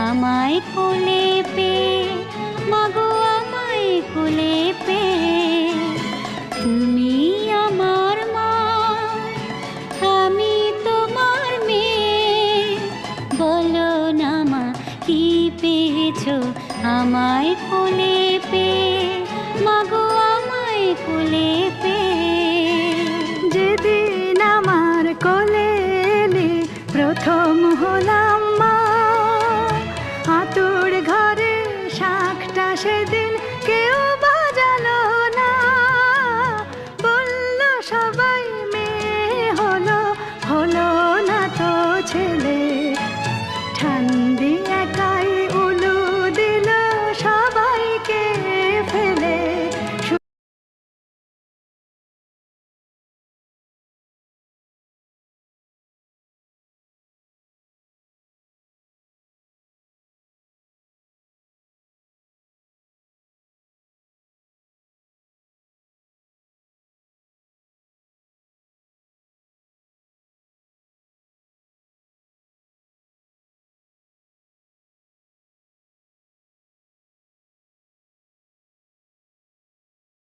আমায় কোলে পেয়ে, মাগো আমায় কোলে পেয়ে। তুমি আমার মা, আমি তোমার মেয়ে। বলো না মা, কি পেয়েছো আমায় কোলে পেয়ে, মাগো আমায় কোলে পেয়ে।